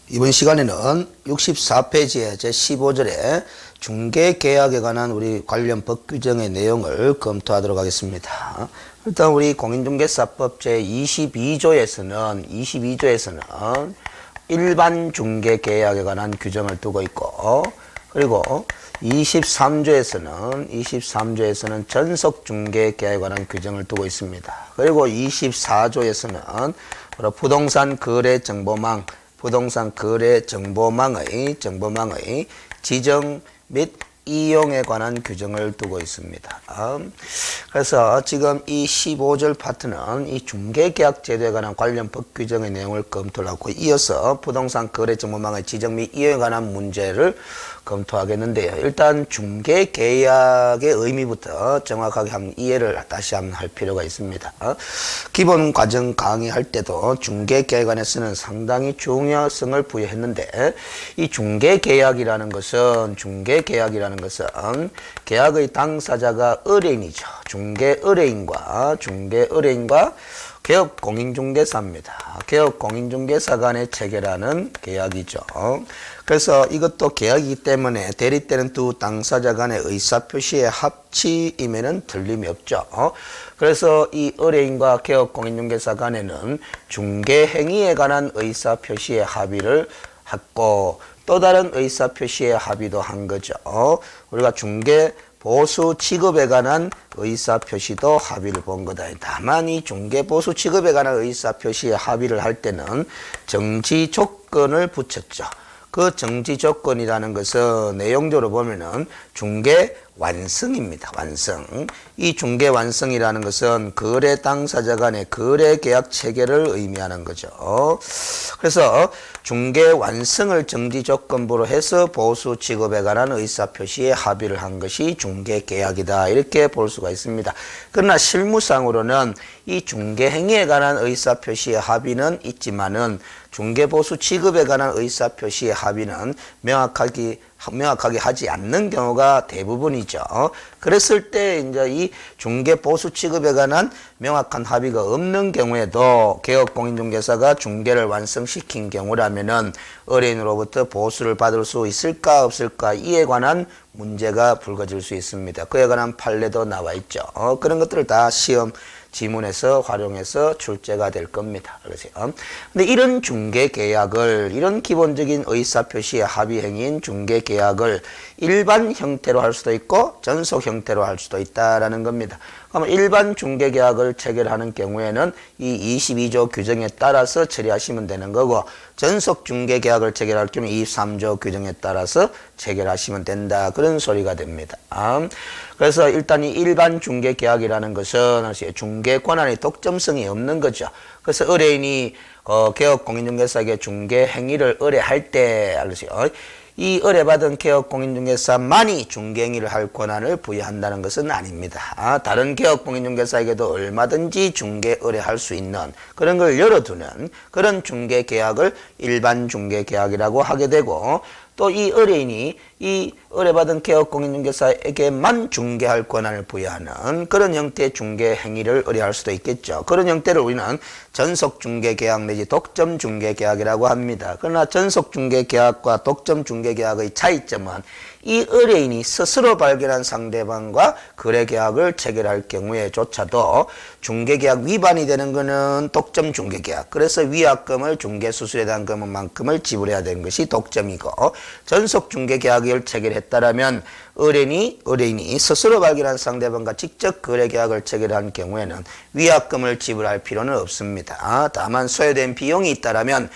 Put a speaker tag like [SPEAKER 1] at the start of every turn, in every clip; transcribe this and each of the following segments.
[SPEAKER 1] 이번 시간에는 64페이지의 제15절에 중개계약에 관한 우리 관련 법 규정의 내용을 검토하도록 하겠습니다. 일단 우리 공인중개사법 제22조에서는 일반 중개계약에 관한 규정을 두고 있고, 그리고 23조에서는 전속 중개계약에 관한 규정을 두고 있습니다. 그리고 24조에서는 부동산 거래 정보망의 지정 및 이용에 관한 규정을 두고 있습니다. 그래서 지금 이 15절 파트는 이 중개계약 제도에 관한 관련 법 규정의 내용을 검토를 하고, 이어서 부동산 거래 정보망의 지정 및 이용에 관한 문제를 검토하겠는데요. 일단 중개계약의 의미부터 정확하게 한번 이해를 다시 한번 할 필요가 있습니다. 기본 과정 강의할 때도 중개계약에 관해서는 상당히 중요성을 부여했는데, 이 중개계약이라는 것은 계약의 당사자가 의뢰인이죠. 중개의뢰인과 개업공인중개사입니다. 개업공인중개사 간에 체결하는 계약이죠. 그래서 이것도 계약이기 때문에 대립되는 두 당사자 간의 의사표시의 합치임에는 틀림이 없죠. 그래서 이 의뢰인과 개업공인중개사 간에는 중개행위에 관한 의사표시의 합의를 했고, 또 다른 의사표시의 합의도 한 거죠. 우리가 중개 보수 취급에 관한 의사표시도 합의를 본 거다. 다만 이 중개 보수 취급에 관한 의사표시의 합의를 할 때는 정지 조건을 붙였죠. 그 정지 조건이라는 것은 내용적으로 보면은 중개 완성입니다. 완성. 이 중개 완성이라는 것은 거래 당사자 간의 거래 계약 체결을 의미하는 거죠. 그래서 중개 완성을 정지 조건부로 해서 보수 취급에 관한 의사표시에 합의를 한 것이 중개 계약이다, 이렇게 볼 수가 있습니다. 그러나 실무상으로는 이 중개 행위에 관한 의사표시의 합의는 있지만은 중개 보수 취급에 관한 의사표시의 합의는 명확하게 하지 않는 경우가 대부분이죠. 그랬을 때 이제 이 중개 보수 취급에 관한 명확한 합의가 없는 경우에도 개업공인중개사가 중개를 완성시킨 경우라면은 의뢰인으로부터 보수를 받을 수 있을까 없을까, 이에 관한 문제가 불거질 수 있습니다. 그에 관한 판례도 나와 있죠. 그런 것들을 다 시험 지문에서 활용해서 출제가 될 겁니다. 그러세요. 근데 이런 중개계약을, 이런 기본적인 의사표시의 합의행위인 중개계약을 일반 형태로 할 수도 있고 전속 형태로 할 수도 있다라는 겁니다. 그러면 일반 중개계약을 체결하는 경우에는 이 22조 규정에 따라서 처리하시면 되는 거고, 전속 중개계약을 체결할 경우 23조 규정에 따라서 체결하시면 된다, 그런 소리가 됩니다. 그래서 일단 이 일반 중개계약이라는 것은 중개 권한의 독점성이 없는 거죠. 그래서 의뢰인이 개업공인중개사에게 중개 행위를 의뢰할 때 이 의뢰받은 개업공인중개사만이 중개행위를 할 권한을 부여한다는 것은 아닙니다. 다른 개업공인중개사에게도 얼마든지 중개 의뢰할 수 있는 그런 걸 열어두는 그런 중개계약을 일반 중개계약이라고 하게 되고, 또 이 의뢰인이 이 의뢰받은 개업공인중개사에게만 중개할 권한을 부여하는 그런 형태의 중개행위를 의뢰할 수도 있겠죠. 그런 형태를 우리는 전속중개계약 내지 독점중개계약이라고 합니다. 그러나 전속중개계약과 독점중개계약의 차이점은 이 의뢰인이 스스로 발견한 상대방과 거래계약을 체결할 경우에조차도 중개계약 위반이 되는 것은 독점중개계약, 그래서 위약금을 중개수수에 대한 금액만큼을 지불해야 되는 것이 독점이고, 전속중개계약을 체결했다라면 의뢰인이 스스로 발견한 상대방과 직접 거래계약을 체결한 경우에는 위약금을 지불할 필요는 없습니다. 다만 소요된 비용이 있다라면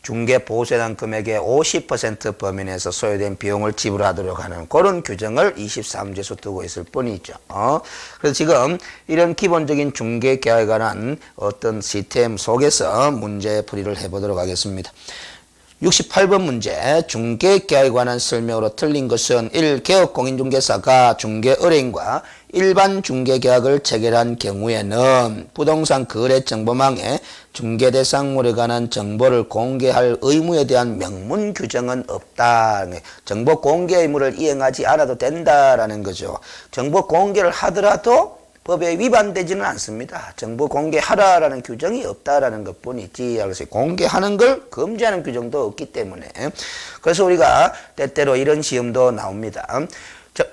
[SPEAKER 1] 중개 보수에 대한 금액의 50% 범위 내에서 소요된 비용을 지불하도록 하는 그런 규정을 23조에서 두고 있을 뿐이죠. 그래서 지금 이런 기본적인 중개 계약에 관한 어떤 시스템 속에서 문제 풀이를 해보도록 하겠습니다. 68번 문제, 중개계약에 관한 설명으로 틀린 것은 1. 개업공인중개사가 중개의뢰인과 일반 중개계약을 체결한 경우에는 부동산 거래 정보망에 중개대상물에 관한 정보를 공개할 의무에 대한 명문 규정은 없다. 정보 공개 의무를 이행하지 않아도 된다라는 거죠. 정보 공개를 하더라도 법에 위반되지는 않습니다. 정보 공개하라라는 규정이 없다라는 것뿐이지 그래서 공개하는 걸 금지하는 규정도 없기 때문에 그래서 우리가 때때로 이런 시험도 나옵니다.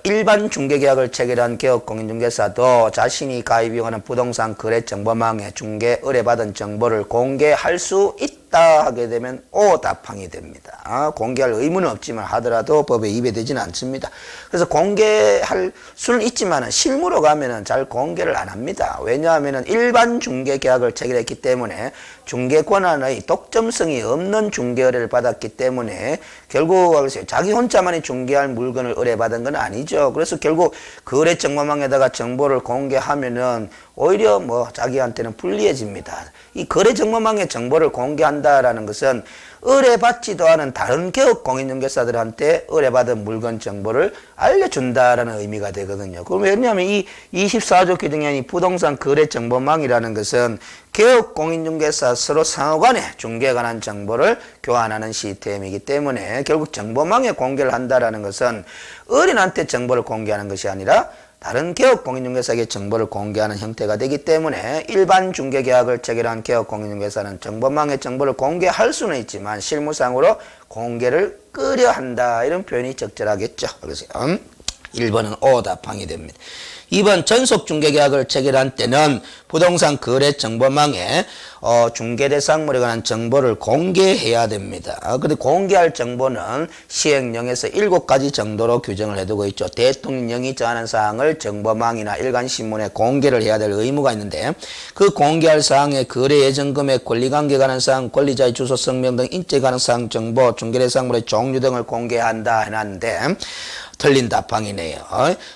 [SPEAKER 1] 일반 중개계약을 체결한 개업공인중개사도 자신이 가입 이용하는 부동산 거래 정보망에 중개 의뢰받은 정보를 공개할 수 있다 하게 되면 오답항이 됩니다. 공개할 의무는 없지만 하더라도 법에 위배되지는 않습니다. 그래서 공개할 수는 있지만 실무로 가면은 잘 공개를 안 합니다. 왜냐하면 일반 중개계약을 체결했기 때문에 중개 권한의 독점성이 없는 중개 의뢰를 받았기 때문에 결국 자기 혼자만이 중개할 물건을 의뢰받은 건 아니죠. 그래서 결국 거래 정보망에다가 정보를 공개하면은 오히려 자기한테는 불리해집니다. 이 거래 정보망에 정보를 공개한다라는 것은 의뢰받지도 않은 다른 개업 공인중개사들한테 의뢰받은 물건 정보를 알려준다라는 의미가 되거든요. 그럼 왜냐하면 이 24조 규정에 이 부동산 거래 정보망이라는 것은 개업 공인중개사 서로 상호간에 중개에 관한 정보를 교환하는 시스템이기 때문에 결국 정보망에 공개를 한다라는 것은 어린한테 정보를 공개하는 것이 아니라 다른 개업 공인중개사에게 정보를 공개하는 형태가 되기 때문에 일반 중개계약을 체결한 개업 공인중개사는 정보망에 정보를 공개할 수는 있지만 실무상으로 공개를 꺼려한다 이런 표현이 적절하겠죠. 그래서 1번은 오답항이 됩니다. 2번 전속중개계약을 체결한 때는 부동산 거래 정보망에 중개대상물에 관한 정보를 공개해야 됩니다. 근데 공개할 정보는 시행령에서 7가지 정도로 규정을 해두고 있죠. 대통령령이 정하는 사항을 정보망이나 일간신문에 공개를 해야 될 의무가 있는데 그 공개할 사항에 거래 예정 금액, 권리관계에 관한 사항, 권리자의 주소, 성명 등 인적에 관한 사항 정보, 중개대상물의 종류 등을 공개한다 해놨는데 틀린 답항이네요.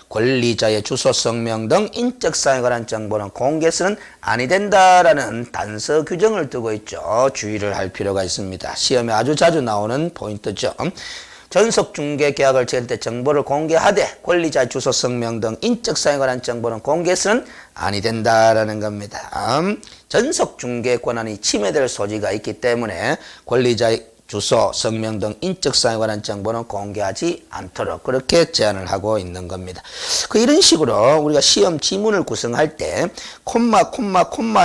[SPEAKER 1] 권리자의 주소, 성명 등 인적 사항에 관한 정보는 공개서는 아니 된다라는 단서 규정을 두고 있죠. 주의를 할 필요가 있습니다. 시험에 아주 자주 나오는 포인트죠. 전속중개계약을 체결할 때 정보를 공개하되 권리자의 주소, 성명 등 인적 사항에 관한 정보는 공개서는 아니 된다라는 겁니다. 전속중개 권한이 침해될 소지가 있기 때문에 권리자의 주소, 성명 등 인적 사항에 관한 정보는 공개하지 않도록 그렇게 제한을 하고 있는 겁니다. 이런 식으로 우리가 시험 지문을 구성할 때 콤마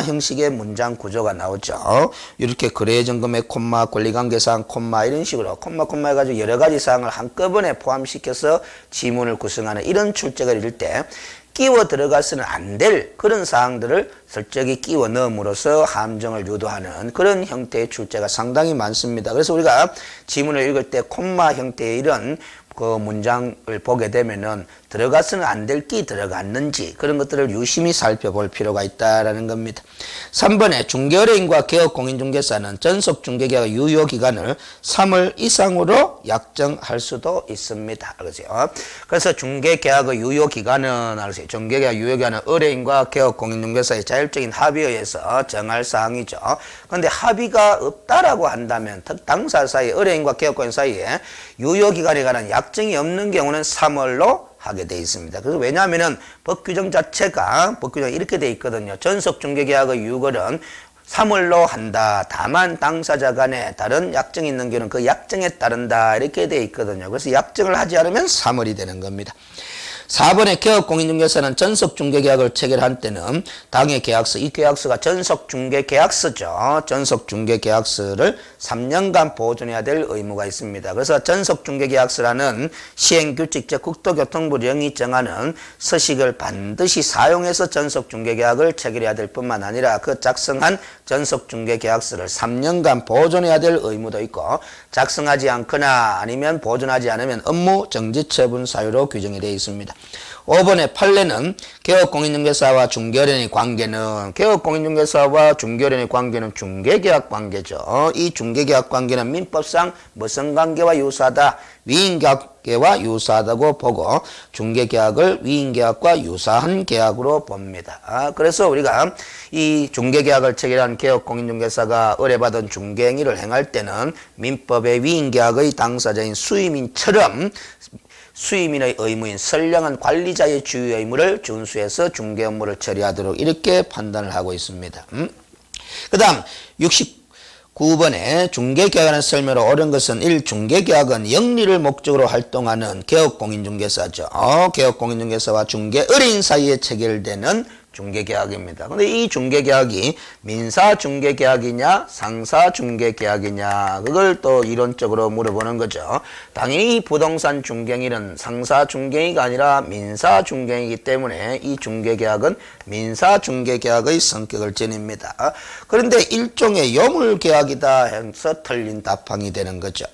[SPEAKER 1] 형식의 문장 구조가 나오죠. 이렇게 거래예정금액 콤마, 권리관계사항 콤마 이런 식으로 콤마 해가지고 여러 가지 사항을 한꺼번에 포함시켜서 지문을 구성하는 이런 출제가 이룰 때 끼워 들어가서는 안 될 그런 사항들을 설적이 끼워 넣음으로써 함정을 유도하는 그런 형태의 출제가 상당히 많습니다. 그래서 우리가 지문을 읽을 때 콤마 형태의 이런 그 문장을 보게 되면은 들어가서는 안 될 끼 들어갔는지 그런 것들을 유심히 살펴볼 필요가 있다라는 겁니다. 3번에 중개의뢰인과 개업공인중개사는 전속중개계약 유효기간을 3월 이상으로 약정할 수도 있습니다. 그래서 중개계약의 유효기간은 중개계약 유효기간은 의뢰인과 개업공인중개사의 자율적인 합의에 의해서 정할 사항이죠. 그런데 합의가 없다라고 한다면 당사 사이 의뢰인과 개업공인 사이에 유효기간에 관한 약정이 없는 경우는 3월로 하게 되어 있습니다. 그래서 왜냐하면은 법규정 자체가 법규정이 이렇게 되어 있거든요. 전속중개계약의 유효는 3월로 한다. 다만 당사자 간에 다른 약정이 있는 경우는 그 약정에 따른다. 이렇게 되어 있거든요. 그래서 약정을 하지 않으면 3월이 되는 겁니다. 4번의 개업공인중개사는 전속중개계약을 체결한 때는 당해 계약서, 이 계약서가 전속중개계약서죠. 전속중개계약서를 3년간 보존해야 될 의무가 있습니다. 그래서 전속중개계약서라는 시행규칙, 즉 국토교통부령이 정하는 서식을 반드시 사용해서 전속중개계약을 체결해야 될 뿐만 아니라 그 작성한 전속중개계약서를 3년간 보존해야 될 의무도 있고 작성하지 않거나 아니면 보존하지 않으면 업무 정지 처분 사유로 규정이 되어 있습니다. 5번의 판례는 개업공인중개사와 중개의뢰인의 관계는 개업공인중개사와 중개의뢰인의 관계는 중개계약 관계죠. 이 중개계약 관계는 민법상 무슨 관계와 유사하다? 위임계약과 유사하다고 보고 중개계약을 위임계약과 유사한 계약으로 봅니다. 그래서 우리가 이 중개계약을 체결한 개업공인중개사가 의뢰받은 중개행위를 행할 때는 민법의 위임계약의 당사자인 수임인처럼 수임인의 의무인 선량한 관리자의 주요 의무를 준수해서 중개 업무를 처리하도록 이렇게 판단을 하고 있습니다. 그 다음 69번에 중개계약이라는 설명으로 옳은 것은 1. 중개계약은 영리를 목적으로 활동하는 개업공인중개사죠. 개업공인중개사와 중개의뢰인 사이에 체결되는 중개계약입니다. 근데 이 중개계약이 민사중개계약이냐 상사중개계약이냐 그걸 또 이론적으로 물어보는 거죠. 당연히 부동산 중개인은 상사중개인이 아니라 민사중개인이기 때문에 이 중개계약은 민사중개계약의 성격을 지닙니다. 그런데 일종의 요물계약이다 해서 틀린 답항이 되는 거죠.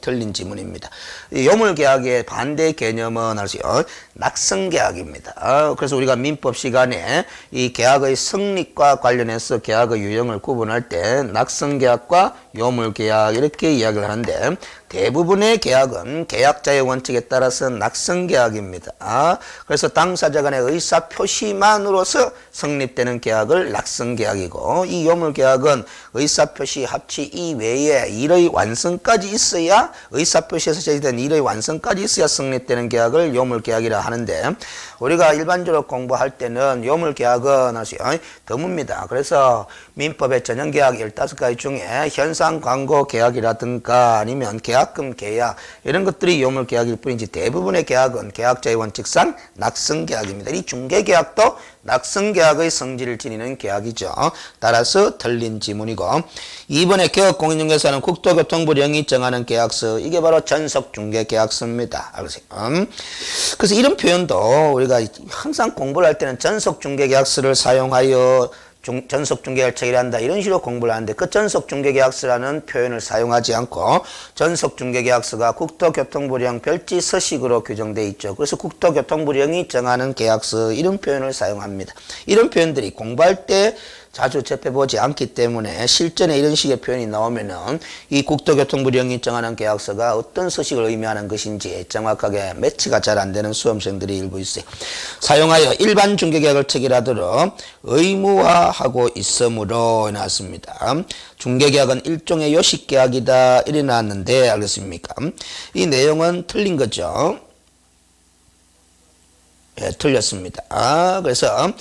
[SPEAKER 1] 틀린 지문입니다. 요물계약의 반대 개념은 알죠? 낙성계약입니다. 그래서 우리가 민법 시간에 이 계약의 성립과 관련해서 계약의 유형을 구분할 때 낙성계약과 요물계약 이렇게 이야기를 하는데 대부분의 계약은 계약자의 원칙에 따라서 낙성계약입니다. 그래서 당사자 간의 의사표시만으로서 성립되는 계약을 낙성계약이고 이 요물계약은 의사표시, 합치 이외에 일의 완성까지 있어야 의사표시에서 제시된 일의 완성까지 있어야 성립되는 계약을 요물계약이라 하는데 우리가 일반적으로 공부할 때는 요물계약은 드뭅니다. 그래서 민법의 전형계약 15가지 중에 현상광고계약이라든가 아니면 계약금 계약 이런 것들이 요물계약일 뿐이지 대부분의 계약은 계약자의 원칙상 낙성계약입니다. 이 중개계약도 낙성계약의 성질을 지니는 계약이죠. 따라서 틀린 지문이고 2번에 개업공인중개사는 국토교통부령이 정하는 계약서 이게 바로 전속중개계약서입니다. 그래서 이런 표현도 우리가 항상 공부를 할 때는 전속중개계약서를 사용하여 전속중개를 체결한다 이런 식으로 공부를 하는데 그 전속중개계약서라는 표현을 사용하지 않고 전속중개계약서가 국토교통부령 별지 서식으로 규정되어 있죠. 그래서 국토교통부령이 정하는 계약서 이런 표현을 사용합니다. 이런 표현들이 공부할 때 자주 접해보지 않기 때문에 실전에 이런 식의 표현이 나오면은 이 국토교통부령이 정하는 계약서가 어떤 서식을 의미하는 것인지 정확하게 매치가 잘 안 되는 수험생들이 일부 있어요. 사용하여 일반 중개계약을 체결하도록 의무화하고 있으므로 나왔습니다. 중개계약은 일종의 요식계약이다 이래 나왔는데 알겠습니까? 이 내용은 틀린 거죠. 예, 틀렸습니다. 그래서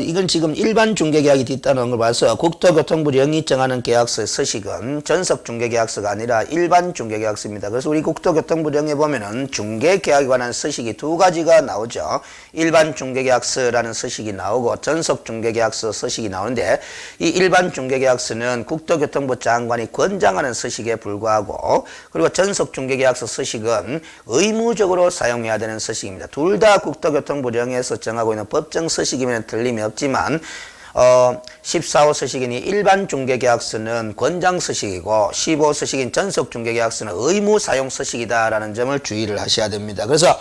[SPEAKER 1] 이건 지금 일반 중개계약이 뒤따르는 걸 봐서 국토교통부령이 정하는 계약서의 서식은 전속중개계약서가 아니라 일반 중개계약서입니다. 그래서 우리 국토교통부령에 보면은 중개계약에 관한 서식이 두 가지가 나오죠. 일반 중개계약서라는 서식이 나오고 전속중개계약서 서식이 나오는데 이 일반 중개계약서는 국토교통부 장관이 권장하는 서식에 불과하고 그리고 전속중개계약서 서식은 의무적으로 사용해야 되는 서식입니다. 둘 다 국토교통부령에서 정하고 있는 법정 서식이면 틀림이 없지만 14호 서식이니 일반 중개계약서는 권장 서식이고 15호 서식인 전속 중개계약서는 의무 사용 서식이다라는 점을 주의를 하셔야 됩니다. 그래서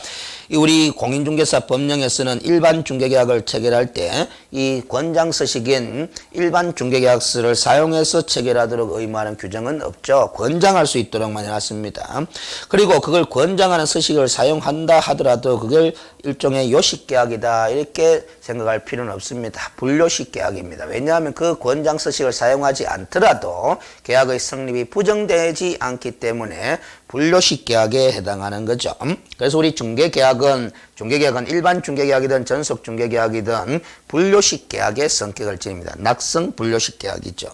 [SPEAKER 1] 우리 공인중개사 법령에서는 일반 중개계약을 체결할 때 이 권장 서식인 일반 중개계약서를 사용해서 체결하도록 의무하는 규정은 없죠. 권장할 수 있도록만 해놨습니다. 그리고 그걸 권장하는 서식을 사용한다 하더라도 그걸 일종의 요식계약이다 이렇게 생각할 필요는 없습니다. 불요식계약입니다. 왜냐하면 그 권장 서식을 사용하지 않더라도 계약의 성립이 부정되지 않기 때문에 불요식 계약에 해당하는 거죠. 그래서 우리 중개계약은 일반 중개계약이든 전속 중개계약이든 불요식 계약의 성격을 지닙니다. 낙성 불요식 계약이죠.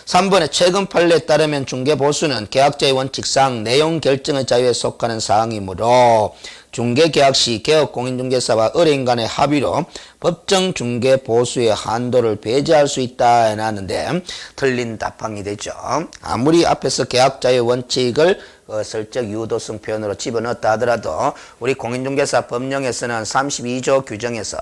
[SPEAKER 1] 3번에 최근 판례에 따르면 중개보수는 계약자의 원칙상 내용 결정의 자유에 속하는 사항이므로 중개계약 시 개업공인중개사와 의뢰인 간의 합의로 법정 중개보수의 한도를 배제할 수 있다 해놨는데 틀린 답항이 되죠. 아무리 앞에서 계약자의 원칙을 슬쩍 유도성 표현으로 집어넣었다 하더라도 우리 공인중개사 법령에서는 32조 규정에서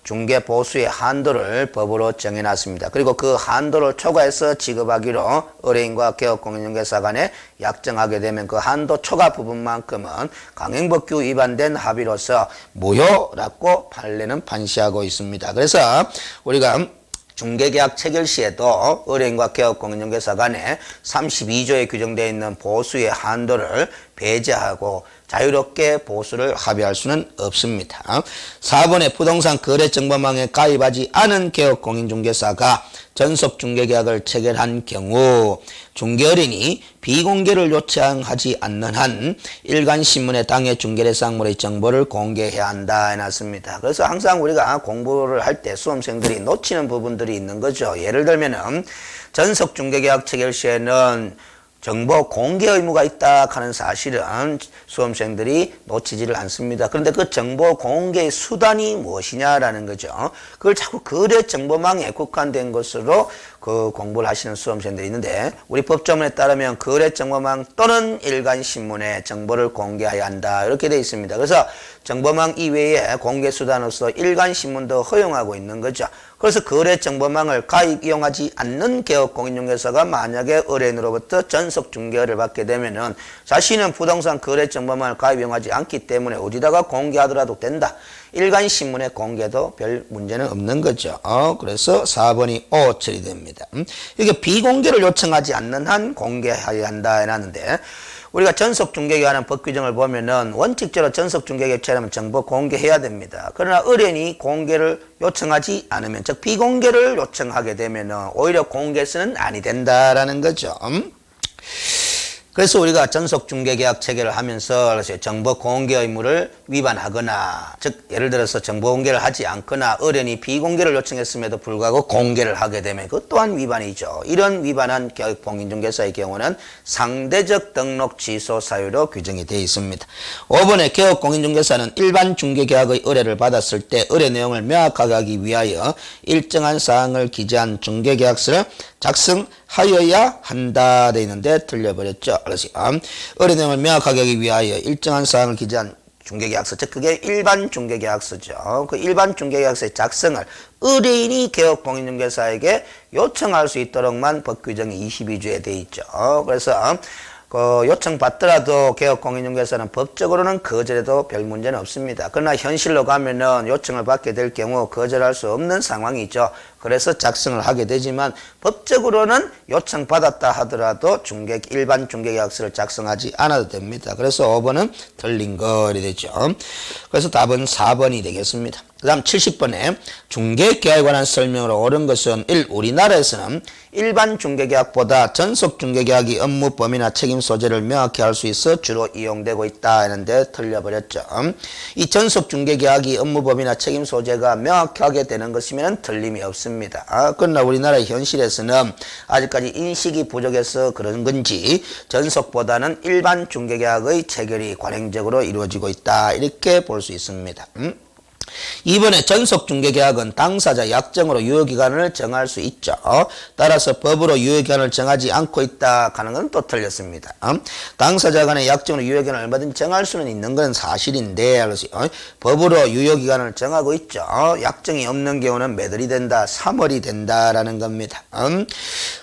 [SPEAKER 1] 중개보수의 한도를 법으로 정해놨습니다. 그리고 그 한도를 초과해서 지급하기로 의뢰인과 개업공인중개사 간에 약정하게 되면 그 한도 초과 부분만큼은 강행법규 위반된 합의로서 무효라고 판례는 판시하고 있습니다. 그래서 우리가 중개계약 체결 시에도 의뢰인과 개업공인중개사 간에 32조에 규정되어 있는 보수의 한도를 배제하고 자유롭게 보수를 합의할 수는 없습니다. 4번에 부동산 거래정보망에 가입하지 않은 개업공인중개사가 전속중개계약을 체결한 경우 중개의뢰인이 비공개를 요청하지 않는 한 일간신문에 당해 중개대상물의 정보를 공개해야 한다 해놨습니다. 그래서 항상 우리가 공부를 할 때 수험생들이 놓치는 부분들이 있는 거죠. 예를 들면은 전속중개계약 체결 시에는 정보 공개 의무가 있다 하는 사실은 수험생들이 놓치지를 않습니다. 그런데 그 정보 공개의 수단이 무엇이냐라는 거죠. 그걸 자꾸 거래 정보망에 국한된 것으로 그 공부를 하시는 수험생들이 있는데 우리 법조문에 따르면 거래 정보망 또는 일간 신문에 정보를 공개해야 한다 이렇게 되어 있습니다. 그래서 정보망 이외에 공개 수단으로서 일간 신문도 허용하고 있는 거죠. 그래서 거래 정보망을 가입 이용하지 않는 개업공인중개사가 만약에 의뢰인으로부터 전속 중개를 받게 되면은 자신은 부동산 거래 정보망을 가입 이용하지 않기 때문에 어디다가 공개하더라도 된다. 일간 신문에 공개도 별 문제는 없는 거죠. 그래서 4번이 O 처리됩니다. 이게 비공개를 요청하지 않는 한 공개해야 한다 해놨는데 우리가 전속중개기관한 법규정을 보면은 원칙적으로 전속중개업체라면 정보 공개해야 됩니다. 그러나 의뢰인이 공개를 요청하지 않으면 즉 비공개를 요청하게 되면은 오히려 공개서는 아니 된다라는 거죠. 그래서 우리가 전속중개계약 체결을 하면서 정보 공개 의무를 위반하거나 즉 예를 들어서 정보 공개를 하지 않거나 의뢰인이 비공개를 요청했음에도 불구하고 공개를 하게 되면 그것 또한 위반이죠. 이런 위반한 개업공인중개사의 경우는 상대적 등록 취소 사유로 규정이 되어 있습니다. 5번에 개업공인중개사는 일반 중개계약의 의뢰를 받았을 때 의뢰 내용을 명확하게 하기 위하여 일정한 사항을 기재한 중개계약서를 작성하여야 한다 돼 있는데 틀려버렸죠. 그래서 의뢰 내용을 명확하게 하기 위하여 일정한 사항을 기재한 중개계약서, 즉 그게 일반 중개계약서죠. 그 일반 중개계약서의 작성을 의뢰인이 개업공인중개사에게 요청할 수 있도록만 법규정이 22조에 돼 있죠. 그래서 그 요청받더라도 개업공인중개사는 법적으로는 거절해도 별 문제는 없습니다. 그러나 현실로 가면은 요청을 받게 될 경우 거절할 수 없는 상황이죠. 그래서 작성을 하게 되지만 법적으로는 요청받았다 하더라도 일반 중개계약서를 작성하지 않아도 됩니다. 그래서 5번은 틀린 거 되죠. 그래서 답은 4번이 되겠습니다. 그 다음 70번에 중개계약에 관한 설명으로 옳은 것은 1. 우리나라에서는 일반 중개계약보다 전속 중개계약이 업무 범위나 책임 소재를 명확히 할 수 있어 주로 이용되고 있다 하는데 틀려버렸죠. 이 전속 중개계약이 업무 범위나 책임 소재가 명확하게 되는 것이면 틀림이 없습니다. 그러나 우리나라의 현실에서는 아직까지 인식이 부족해서 그런 건지 전속보다는 일반 중개계약의 체결이 관행적으로 이루어지고 있다 이렇게 볼 수 있습니다. 2번에 전속중개계약은 당사자 약정으로 유효기간을 정할 수 있죠. 따라서 법으로 유효기간을 정하지 않고 있다 하는 건 또 틀렸습니다. 당사자 간의 약정으로 유효기간을 얼마든지 정할 수는 있는 건 사실인데 법으로 유효기간을 정하고 있죠. 약정이 없는 경우는 몇 월이 된다, 3월이 된다라는 겁니다.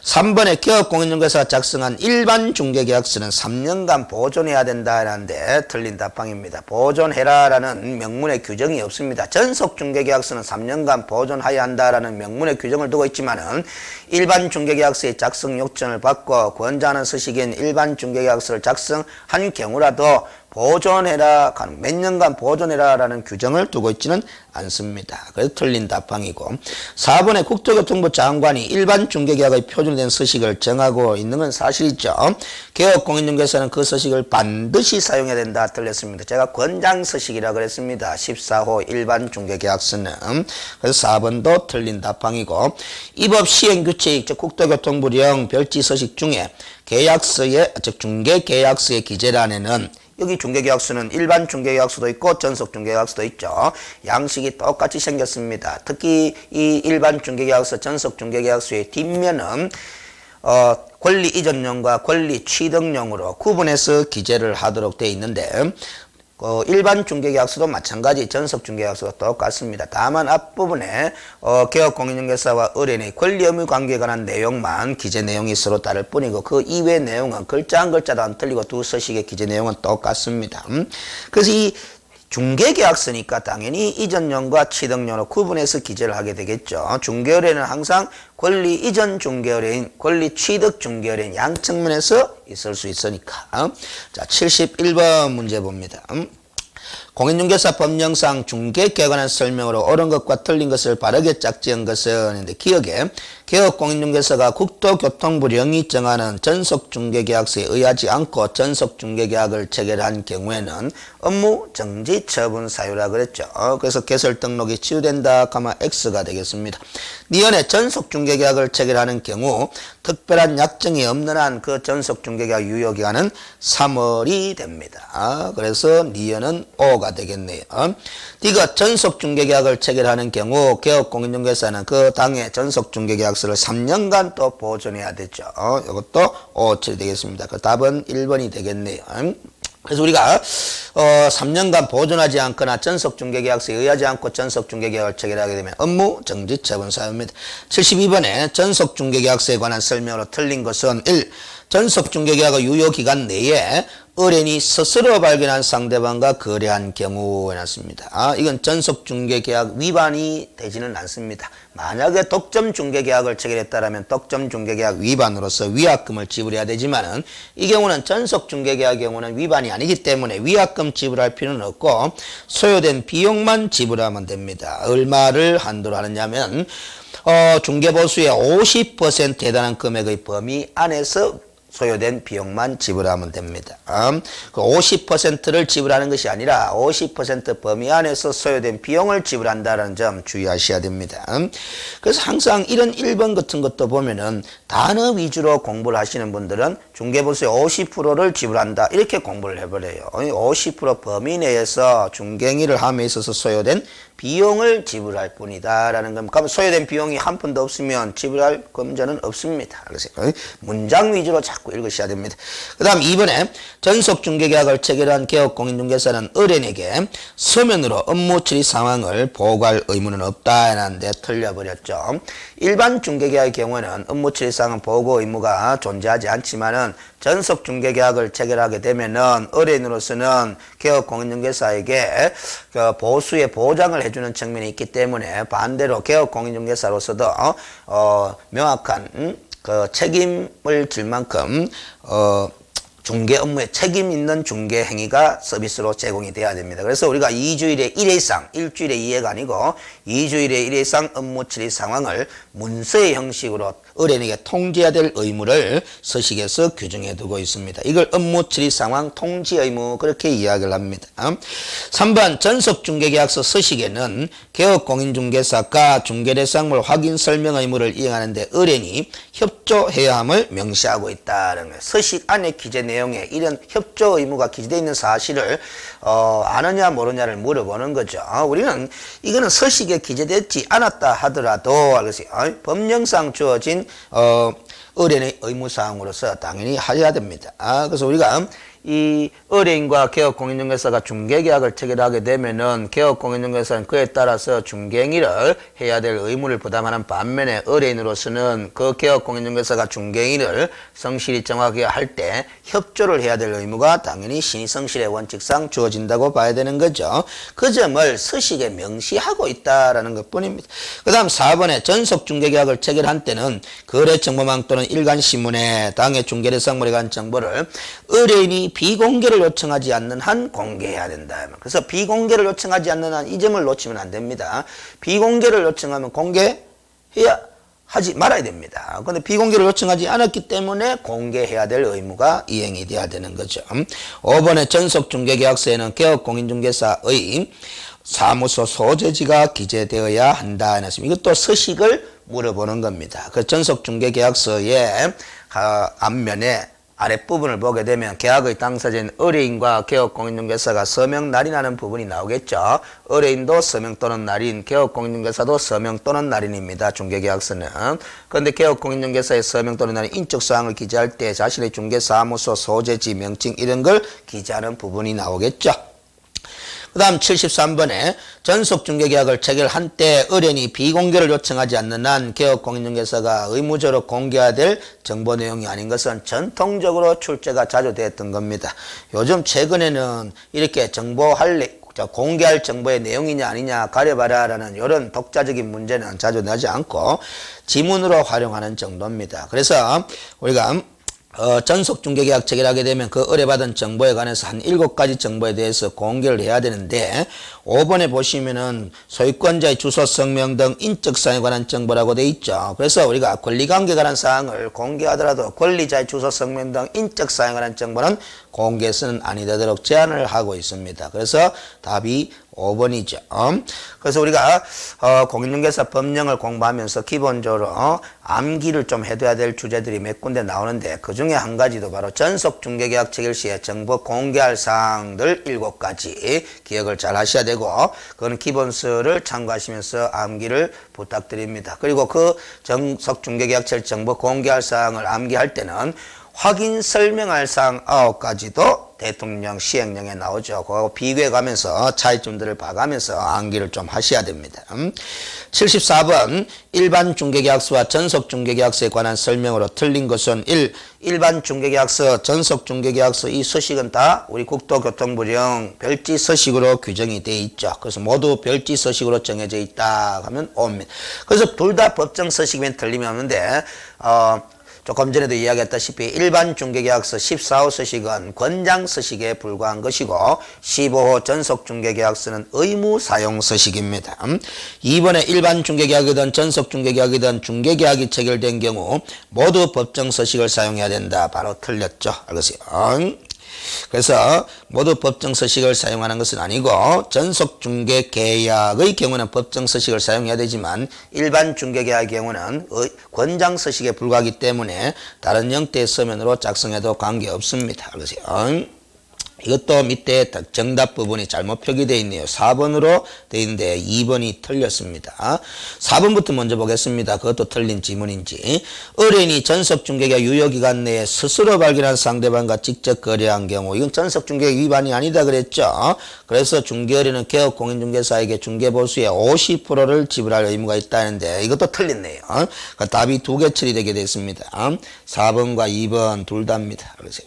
[SPEAKER 1] 3번에 개업공인중개사가 작성한 일반 중개계약서는 3년간 보존해야 된다라는데 틀린 답방입니다. 보존해라라는 명문의 규정이 없습니다. 전속 중개계약서는 3년간 보존해야 한다라는 명문의 규정을 두고 있지만은 일반 중개계약서의 작성 요청을 받고 권장하는 서식인 일반 중개계약서를 작성한 경우라도 보존해라, 몇 년간 보존해라라는 규정을 두고 있지는 않습니다. 그래서 틀린 답방이고 4번에 국토교통부 장관이 일반 중개계약의 표준화된 서식을 정하고 있는 건 사실이죠. 개업공인중개사는 그 서식을 반드시 사용해야 된다 틀렸습니다. 제가 권장서식이라고 그랬습니다. 14호 일반 중개계약서는. 그래서 4번도 틀린 답방이고 이 법 시행규칙 즉 국토교통부령 별지서식 중에 계약서의 즉 중개계약서의 기재란에는 여기 중개계약서는 일반 중개계약서도 있고 전속 중개계약서도 있죠. 양식이 똑같이 생겼습니다. 특히 이 일반 중개계약서, 전속 중개계약서의 뒷면은 권리 이전용과 권리 취득용으로 구분해서 기재를 하도록 되어 있는데 일반 중개계약서도 마찬가지 전속 중개계약서도 똑같습니다. 다만 앞부분에 개업공인중개사와 의뢰인의 권리 의무 관계에 관한 내용만 기재 내용이 서로 다를 뿐이고 그 이외 내용은 글자 한 글자도 안 틀리고 두 서식의 기재 내용은 똑같습니다. 그래서 이 중개계약서니까 당연히 이전용과 취득용으로 구분해서 기재를 하게 되겠죠. 중개의뢰는 항상 권리 이전 중개의뢰인, 권리 취득 중개의뢰인 양측면에서 있을 수 있으니까. 자, 71번 문제 봅니다. 공인중개사 법령상 중개계약에 관한 설명으로 옳은 것과 틀린 것을 바르게 짝지은 것은 기억에 개업공인중개사가 국토교통부령이 정하는 전속중개계약서에 의하지 않고 전속중개계약을 체결한 경우에는 업무 정지 처분 사유라 그랬죠. 그래서 개설 등록이 치유된다 하면 X가 되겠습니다. 니은에 전속중개계약을 체결하는 경우 특별한 약정이 없는 한 그 전속중개계약 유효기간은 3월이 됩니다. 그래서 니은은 O가 되겠네요. 이거 전속중개계약을 체결하는 경우 개업공인중개사는 그 당해 전속중개계약서를 3년간 또 보존해야 되죠. 이것도 O7이 되겠습니다. 그 답은 1번이 되겠네요. 그래서 우리가 3년간 보존하지 않거나 전속중개계약서에 의하지 않고 전속중개계약을 체결하게 되면 업무 정지 처분 사유입니다. 72번에 전속중개계약서에 관한 설명으로 틀린 것은 1. 전속중개계약의 유효기간 내에 의뢰인이 스스로 발견한 상대방과 거래한 경우 해놨습니다. 이건 전속중개계약 위반이 되지는 않습니다. 만약에 독점중개계약을 체결했다면 독점중개계약 위반으로서 위약금을 지불해야 되지만은 이 경우는 전속중개계약 경우는 위반이 아니기 때문에 위약금 지불할 필요는 없고 소요된 비용만 지불하면 됩니다. 얼마를 한도로 하느냐면 중개보수의 50%에 해당하는 금액의 범위 안에서 소요된 비용만 지불하면 됩니다. 그 50%를 지불하는 것이 아니라 50% 범위 안에서 소요된 비용을 지불한다는 점 주의하셔야 됩니다. 그래서 항상 이런 1번 같은 것도 보면은 단어 위주로 공부를 하시는 분들은 중개보수의 50%를 지불한다 이렇게 공부를 해버려요. 50% 범위 내에서 중개행위를 함에 있어서 소요된 비용을 지불할 뿐이다 라는 겁니다. 그럼 소요된 비용이 한 푼도 없으면 지불할 금전은 없습니다. 그래서 문장 위주로 자꾸 읽으셔야 됩니다. 그 다음 2번에 전속중개계약을 체결한 개업공인중개사는 의뢰인에게 서면으로 업무 처리 상황을 보고할 의무는 없다 했는데 틀려버렸죠. 일반 중개계약의 경우에는 업무 처리 상황 보고 의무가 존재하지 않지만은 전속중개계약을 체결하게 되면은 의뢰인으로서는 개업공인중개사에게 그 보수의 보장을 해주는 측면이 있기 때문에 반대로 개업공인중개사로서도 명확한 그 책임을 질 만큼 중개 업무에 책임 있는 중개 행위가 서비스로 제공이 돼야 됩니다. 그래서 우리가 2주일에 1회 이상, 일주일에 2회가 아니고 2주일에 1회 이상 업무 처리 상황을 문서의 형식으로 의뢰인에게 통지해야 될 의무를 서식에서 규정해 두고 있습니다. 이걸 업무 처리 상황 통지 의무 그렇게 이야기를 합니다. 3번 전속중개계약서 서식에는 개업공인중개사가 중개대상물 확인 설명 의무를 이행하는데 의뢰인이 협조해야 함을 명시하고 있다는 거예요. 서식 안에 기재 내용에 이런 협조 의무가 기재되어 있는 사실을 아느냐 모르냐를 물어보는 거죠. 우리는 이거는 서식에 기재되지 않았다 하더라도 법령상 주어진 의뢰인의 의무사항으로서 당연히 해야 됩니다. 그래서 우리가 이 의뢰인과 개업공인중개사가 중개계약을 체결하게 되면은 개업공인중개사는 그에 따라서 중개행위를 해야 될 의무를 부담하는 반면에 의뢰인으로서는 그 개업공인중개사가 중개행위를 성실히 정확하게 할 때 협조를 해야 될 의무가 당연히 신의성실의 원칙상 주어진다고 봐야 되는 거죠. 그 점을 서식에 명시하고 있다라는 것 뿐입니다. 그 다음 4번에 전속중개계약을 체결한 때는 거래정보망 또는 일간신문에 당해 중개대상물에 관한 정보를 의뢰인이 비공개를 요청하지 않는 한 공개해야 된다. 그래서 비공개를 요청하지 않는 한 이 점을 놓치면 안 됩니다. 비공개를 요청하면 공개해야 하지 말아야 됩니다. 그런데 비공개를 요청하지 않았기 때문에 공개해야 될 의무가 이행이 돼야 되는 거죠. 5번의 전속중개계약서에는 개업공인중개사의 사무소 소재지가 기재되어야 한다. 이것도 서식을 물어보는 겁니다. 그 전속중개계약서의 앞면에 아랫부분을 보게 되면 계약의 당사자인 의뢰인과 개업공인중개사가 서명 날인하는 부분이 나오겠죠. 의뢰인도 서명 또는 날인, 개업공인중개사도 서명 또는 날인입니다. 중개계약서는. 그런데 개업공인중개사의 서명 또는 날인 인적사항을 기재할 때 자신의 중개사무소 소재지 명칭 이런 걸 기재하는 부분이 나오겠죠. 그 다음 73번에 전속중개계약을 체결한 때 의뢰인이 비공개를 요청하지 않는 한 개업공인중개사가 의무적으로 공개해야 될 정보 내용이 아닌 것은 전통적으로 출제가 자주 됐던 겁니다. 요즘 최근에는 이렇게 공개할 정보의 내용이냐 아니냐 가려봐라 라는 이런 독자적인 문제는 자주 나지 않고 지문으로 활용하는 정도입니다. 그래서 우리가 전속 중개계약 체결하게 되면 그 의뢰받은 정보에 관해서 한 7가지 정보에 대해서 공개를 해야 되는데 5번에 보시면은 소유권자의 주소, 성명 등 인적 사항에 관한 정보라고 돼 있죠. 그래서 우리가 권리관계에 관한 사항을 공개하더라도 권리자의 주소, 성명 등 인적 사항에 관한 정보는 공개해서는 아니 되도록 제한을 하고 있습니다. 그래서 답이 5번이죠. 그래서 우리가 공인중개사 법령을 공부하면서 기본적으로 암기를 좀 해둬야 될 주제들이 몇 군데 나오는데 그 중에 한 가지도 바로 전속 중개계약 체결 시에 정보 공개할 사항들 7가지 기억을 잘 하셔야 되고 그건 기본서를 참고하시면서 암기를 부탁드립니다. 그리고 그 전속 중개계약 체결 정보 공개할 사항을 암기할 때는 확인 설명할 사항 9가지도 대통령 시행령에 나오죠. 그거 비교해 가면서 차이점들을 봐가면서 암기를 좀 하셔야 됩니다. 74번 일반 중개계약서와 전속 중개계약서에 관한 설명으로 틀린 것은 1. 일반 중개계약서, 전속 중개계약서 이 서식은 다 우리 국토교통부령 별지 서식으로 규정이 되어 있죠. 그래서 모두 별지 서식으로 정해져 있다 하면 옵니다. 그래서 둘 다 법정 서식이면 틀림이 없는데 조금 전에도 이야기했다시피 일반 중개계약서 14호 서식은 권장 서식에 불과한 것이고 15호 전속 중개계약서는 의무 사용 서식입니다. 2번에 일반 중개계약이든 전속 중개계약이든 중개계약이 체결된 경우 모두 법정 서식을 사용해야 된다. 바로 틀렸죠. 알겠어요? 그래서 모두 법정 서식을 사용하는 것은 아니고 전속 중개 계약의 경우는 법정 서식을 사용해야 되지만 일반 중개 계약의 경우는 권장 서식에 불과하기 때문에 다른 형태의 서면으로 작성해도 관계없습니다. 그래서 이것도 밑에 정답 부분이 잘못 표기되어 있네요. 4번으로 되어 있는데 2번이 틀렸습니다. 4번부터 먼저 보겠습니다. 그것도 틀린 지문인지. 의뢰인이 전속중개계약 유효기간 내에 스스로 발견한 상대방과 직접 거래한 경우 이건 전속중개계약 위반이 아니다 그랬죠. 그래서 중개의뢰는 개업공인중개사에게 중개보수의 50%를 지불할 의무가 있다는데 이것도 틀렸네요. 그러니까 답이 2개 처리되게 됐습니다. 4번과 2번 둘 다입니다. 그래서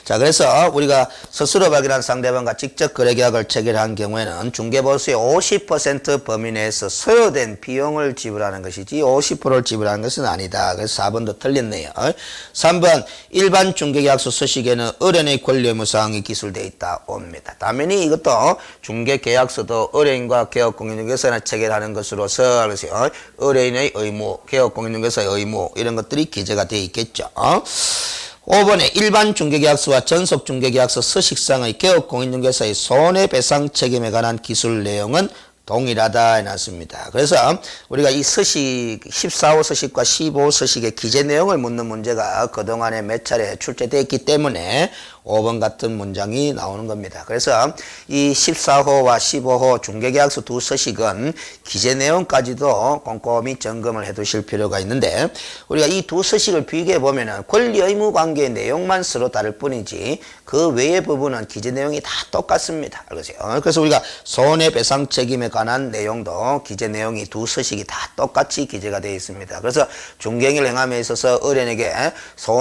[SPEAKER 1] 자, 그래서 우리가 스스로 발견한 상대방과 직접 거래계약을 체결한 경우에는 중개보수의 50% 범위 내에서 소요된 비용을 지불하는 것이지 50%를 지불하는 것은 아니다. 그래서 4번도 틀렸네요. 3번 일반 중개계약서 서식에는 의뢰인의 권리 의무 사항이 기술되어 있다 옵니다. 당연히 이것도 중개계약서도 의뢰인과 개업공인중개사나 체결하는 것으로서 그래서 의뢰인의 의무, 개업공인중개사의 의무 이런 것들이 기재가 되어 있겠죠. 5번에 일반 중개계약서와 전속 중개계약서 서식상의 개업공인중개사의 손해배상 책임에 관한 기술 내용은 동일하다 해놨습니다. 그래서 우리가 이 서식 14호 서식과 15호 서식의 기재 내용을 묻는 문제가 그동안에 몇 차례 출제되었기 때문에 5번 같은 문장이 나오는 겁니다. 그래서 이 14호와 15호 중개계약서 두 서식은 기재 내용까지도 꼼꼼히 점검을 해 두실 필요가 있는데 우리가 이 두 서식을 비교해 보면은 권리 의무 관계의 내용만 서로 다를 뿐이지 그 외의 부분은 기재 내용이 다 똑같습니다. 그래서 우리가 손해배상 책임에 관한 내용도 기재 내용이 두 서식이 다 똑같이 기재가 되어 있습니다. 그래서 중개행위를 행함에 있어서 의뢰인에게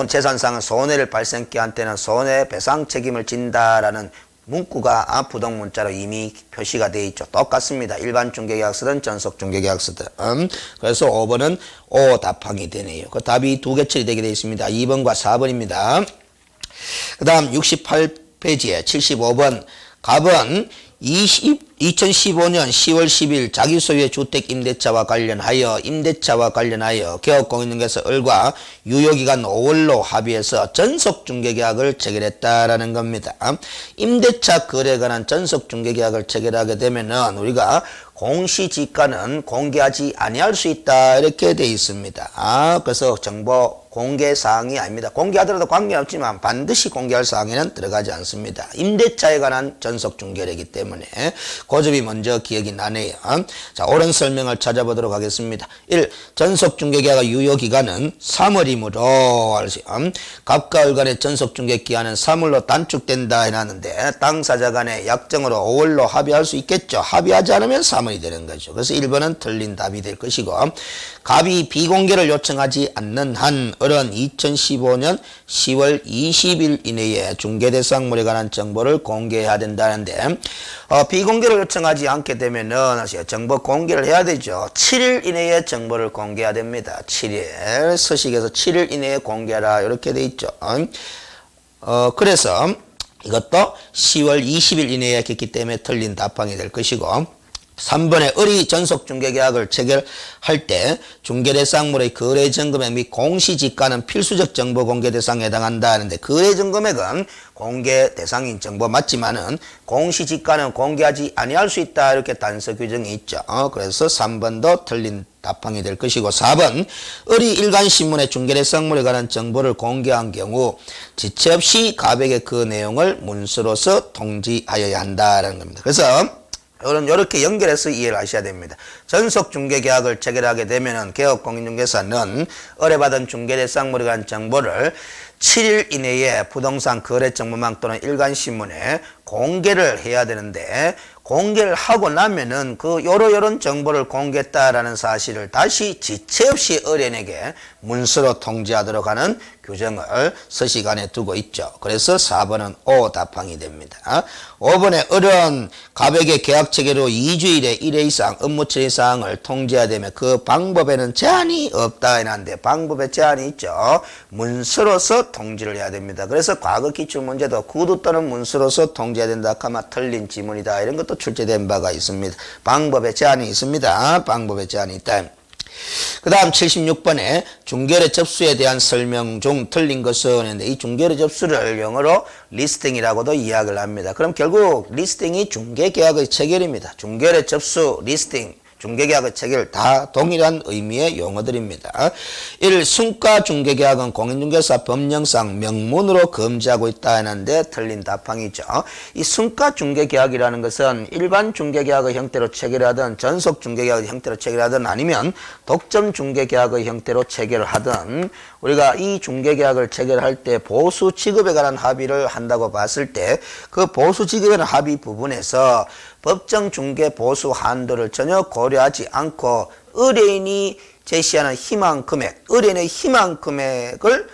[SPEAKER 1] 재산상의 손해를 발생케 한 때는 손해배상 책임을 진다라는 문구가 부동문자로 이미 표시가 되어 있죠. 똑같습니다. 일반 중개계약서든 전속 중개계약서든. 그래서 5번은 O 답항이 되네요. 그 답이 2개 처리되게 되어 있습니다. 2번과 4번입니다. 그 다음 68페이지에 75번 갑은 2015년 10월 10일 자기 소유의 주택 임대차와 관련하여 개업공인중개사 을과 유효기간 5월로 합의해서 전속중개계약을 체결했다라는 겁니다. 임대차 거래에 관한 전속중개계약을 체결하게 되면은 우리가 공시지가는 공개하지 아니할 수 있다 이렇게 되어 있습니다. 그래서 정보 공개 사항이 아닙니다. 공개하더라도 관계없지만 반드시 공개할 사항에는 들어가지 않습니다. 임대차에 관한 전속 중개례이기 때문에 그 점이 먼저 기억이 나네요. 자, 옳은 설명을 찾아보도록 하겠습니다. 1. 전속 중개계약의 유효 기간은 3월이므로 갑과 을 간의 전속 중개 기한은 3월로 단축된다 해놨는데 당사자 간의 약정으로 5월로 합의할 수 있겠죠. 합의하지 않으면 3월이 되는 거죠. 그래서 1번은 틀린 답이 될 것이고 갑이 비공개를 요청하지 않는 한 을은 2015년 10월 20일 이내에 중개대상물에 관한 정보를 공개해야 된다는데 비공개를 정보를 요청하지 않게 되면은 정보 공개를 해야 되죠. 7일 이내에 정보를 공개해야 됩니다. 7일 서식에서 7일 이내에 공개하라 이렇게 돼 있죠. 그래서 이것도 10월 20일 이내에 했기 때문에 틀린 답항이 될 것이고 3번에 의리 전속 중개계약을 체결할 때 중개대상물의 거래전금액 및 공시지가는 필수적 정보 공개 대상에 해당한다 하는데 거래전금액은 공개 대상인 정보 맞지만은 공시지가는 공개하지 아니할 수 있다 이렇게 단서 규정이 있죠. 그래서 3번도 틀린 답항이 될 것이고 4번 의리 일간신문에 중개대상물에 관한 정보를 공개한 경우 지체 없이 가백의 그 내용을 문서로서 통지하여야 한다라는 겁니다. 그래서 이렇게 연결해서 이해를 하셔야 됩니다. 전속 중개계약을 체결하게 되면은 개업공인중개사는 의뢰받은 중개대상물에 관한 정보를 7일 이내에 부동산 거래정보망 또는 일간신문에 공개를 해야 되는데 공개를 하고 나면은 그 요런 정보를 공개했다라는 사실을 다시 지체 없이 의뢰인에게 문서로 통지하도록 하는 규정을 서식 안에 두고 있죠. 그래서 4번은 O 답항이 됩니다. 5번에 어려운 가백의 계약 체계로 2주일에 1회 이상 업무 처리 사항을 통지해야 되면 그 방법에는 제한이 없다 했는데 방법에 제한이 있죠. 문서로서 통지를 해야 됩니다. 그래서 과거 기출문제도 구두 또는 문서로서 통지해야 된다 하면 틀린 지문이다 이런 것도 출제된 바가 있습니다. 방법에 제한이 있습니다. 방법에 제한이 있다. 그 다음 76번에 중개의 접수에 대한 설명 중 틀린 것은 했는데 이 중개의 접수를 영어로 리스팅이라고도 이야기를 합니다. 그럼 결국 리스팅이 중개계약의 체결입니다. 중개의 접수, 리스팅, 중개계약의 체결 다 동일한 의미의 용어들입니다. 1. 순가 중개계약은 공인중개사 법령상 명문으로 금지하고 있다 하는데 틀린 답항이죠. 이 순가 중개계약이라는 것은 일반 중개계약의 형태로 체결하든 전속 중개계약의 형태로 체결하든 아니면 독점 중개계약의 형태로 체결을 하든 우리가 이 중개계약을 체결할 때 보수 지급에 관한 합의를 한다고 봤을 때 그 보수 지급에 관한 합의 부분에서 법정 중개 보수 한도를 전혀 고려하지 않고 의뢰인이 제시하는 희망 금액, 의뢰인의 희망 금액을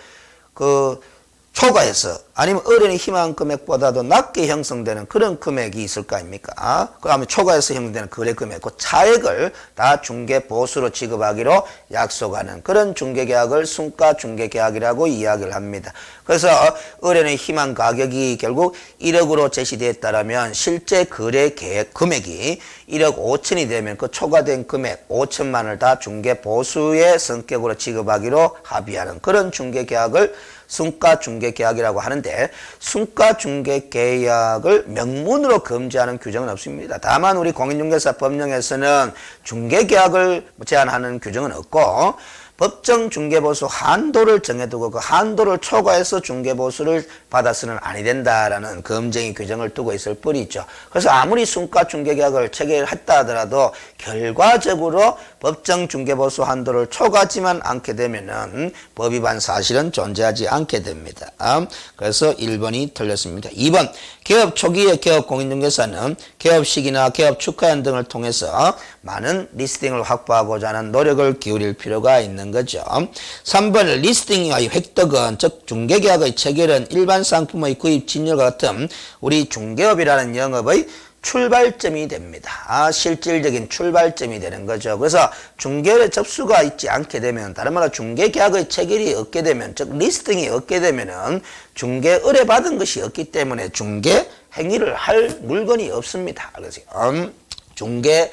[SPEAKER 1] 초과해서 아니면 의뢰인의 희망 금액보다도 낮게 형성되는 그런 금액이 있을 거 아닙니까? 그다음에 초과해서 형성되는 거래 금액, 그 차액을 다 중개 보수로 지급하기로 약속하는 그런 중개계약을 순가 중개계약이라고 이야기를 합니다. 그래서 의뢰인의 희망 가격이 결국 1억으로 제시되었다면 실제 거래 계획 금액이 1억 5천이 되면 그 초과된 금액 5천만 원을 다 중개 보수의 성격으로 지급하기로 합의하는 그런 중개계약을 순가 중개계약이라고 하는데 순가 중개계약을 명문으로 금지하는 규정은 없습니다. 다만 우리 공인중개사 법령에서는 중개계약을 제한하는 규정은 없고 법정 중개보수 한도를 정해두고 그 한도를 초과해서 중개보수를 받아서는 아니 된다라는 검증의 규정을 두고 있을 뿐이죠. 그래서 아무리 순가 중개계약을 체결했다 하더라도 결과적으로 법정 중개보수 한도를 초과하지만 않게 되면은 법 위반 사실은 존재하지 않게 됩니다. 그래서 1번이 틀렸습니다. 2번 개업 초기의 개업 공인중개사는 개업 시기나 개업 축하연 등을 통해서 많은 리스팅을 확보하고자 하는 노력을 기울일 필요가 있는 거죠. 3번 리스팅의 획득은 즉 중개계약의 체결은 일반 상품의 구입 진열과 같은 우리 중개업이라는 영업의 출발점이 됩니다. 실질적인 출발점이 되는 거죠. 그래서 중개의 접수가 있지 않게 되면 다른 말로 중개계약의 체결이 없게 되면 즉 리스팅이 없게 되면은 중개 의뢰받은 것이 없기 때문에 중개 행위를 할 물건이 없습니다. 그래서 중개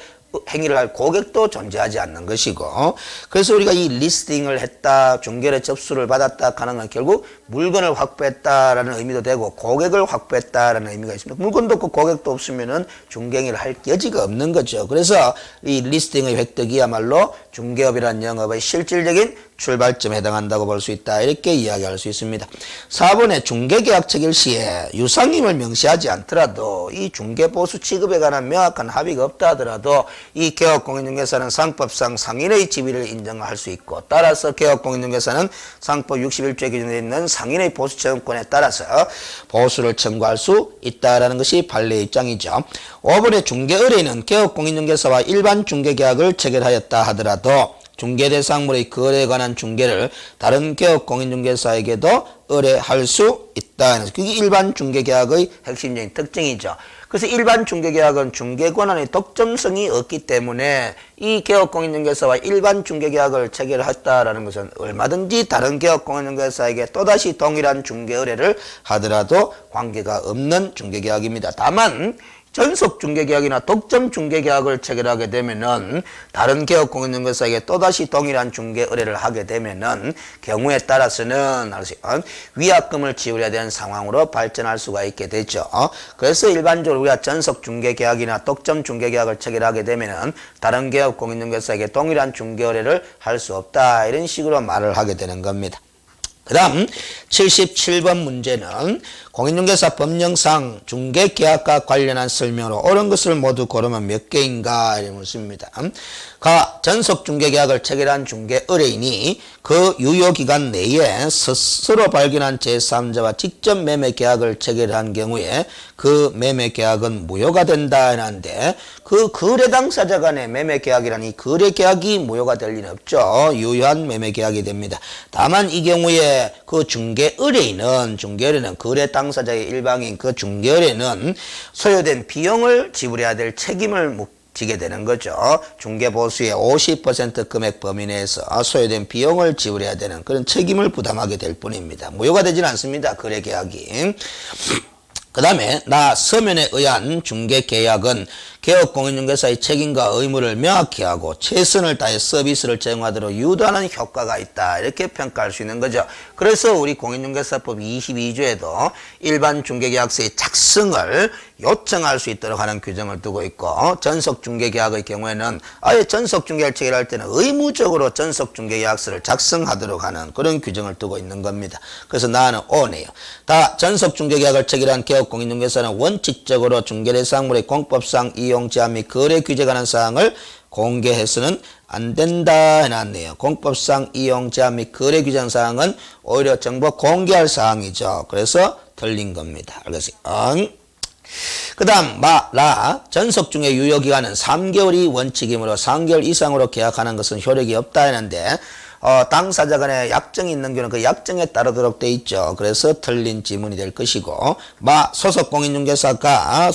[SPEAKER 1] 행위를 할 고객도 존재하지 않는 것이고 그래서 우리가 이 리스팅을 했다 중개의 접수를 받았다 하는 건 결국 물건을 확보했다라는 의미도 되고 고객을 확보했다라는 의미가 있습니다. 물건도 없고 고객도 없으면은 중개행위를 할 여지가 없는 거죠. 그래서 이 리스팅의 획득이야말로 중개업이라는 영업의 실질적인 출발점에 해당한다고 볼 수 있다. 이렇게 이야기할 수 있습니다. 4번에 중개계약 체결 시에 유상임을 명시하지 않더라도 이 중개보수 취급에 관한 명확한 합의가 없다 하더라도 이 개업공인중개사는 상법상 상인의 지위를 인정할 수 있고 따라서 개업공인중개사는 상법 61조에 규정되어 있는 상인의 보수청구권에 따라서 보수를 청구할 수 있다라는 것이 판례의 입장이죠. 5번에 중개의뢰인은 개업공인중개사와 일반 중개계약을 체결하였다 하더라도 중개대상물의 거래에 관한 중개를 다른 개업공인중개사에게도 의뢰할 수 있다. 있다. 그게 일반 중개계약의 핵심적인 특징이죠. 그래서 일반 중개계약은 중개권한의 독점성이 없기 때문에 이 개업공인중개사와 일반 중개계약을 체결했다라는 것은 얼마든지 다른 개업공인중개사에게 또다시 동일한 중개의뢰를 하더라도 관계가 없는 중개계약입니다. 다만 전속 중개계약이나 독점 중개계약을 체결하게 되면은 다른 개업공인중개사에게 또다시 동일한 중개 의뢰를 하게 되면은 경우에 따라서는 위약금을 지불해야 되는 상황으로 발전할 수가 있게 되죠. 그래서 일반적으로 우리가 전속 중개계약이나 독점 중개계약을 체결하게 되면은 다른 개업공인중개사에게 동일한 중개 의뢰를 할 수 없다, 이런 식으로 말을 하게 되는 겁니다. 그 다음 77번 문제는 공인중개사 법령상 중개계약과 관련한 설명으로 옳은 것을 모두 고르면 몇 개인가 이런 것입니다. 가 전속 중개계약을 체결한 중개 의뢰인이 그 유효기간 내에 스스로 발견한 제3자와 직접 매매계약을 체결한 경우에 그 매매계약은 무효가 된다 하는데, 그 거래 당사자 간의 매매계약이라니 거래계약이 무효가 될 리는 없죠. 유효한 매매계약이 됩니다. 다만 이 경우에 그 중개 의뢰인은 거래 당사자의 일방인 그 중개 의뢰는 소요된 비용을 지불해야 될 책임을 지게 되는 거죠. 중개보수의 50% 금액 범위 내에서 소요된 비용을 지불해야 되는 그런 책임을 부담하게 될 뿐입니다. 무효가 되지는 않습니다, 거래계약이. 그 다음에 서면에 의한 중개계약은 개업공인중개사의 책임과 의무를 명확히 하고 최선을 다해 서비스를 제공하도록 유도하는 효과가 있다, 이렇게 평가할 수 있는 거죠. 그래서 우리 공인중개사법 22조에도 일반 중개계약서의 작성을 요청할 수 있도록 하는 규정을 두고 있고, 전속중개계약의 경우에는 아예 전속중개를 체결할 때는 의무적으로 전속중개계약서를 작성하도록 하는 그런 규정을 두고 있는 겁니다. 그래서 나는 O네요. 다 전속중개계약을 체결한 개업공인중개사는 원칙적으로 중개대상물의 공법상 이용 제한 및 거래 규제에 관한 사항을 공개해서는 안 된다 해놨네요. 공법상 이용 제한 및 거래 규정 사항은 오히려 정보 공개할 사항이죠. 그래서 틀린 겁니다. 알겠어요? 그 다음 전속 중개 유효기간은 3개월이 원칙이므로 3개월 이상으로 계약하는 것은 효력이 없다 했는데, 당사자 간에 약정이 있는 경우는 그 약정에 따르도록 돼 있죠. 그래서 틀린 지문이 될 것이고, 소속공인중개사가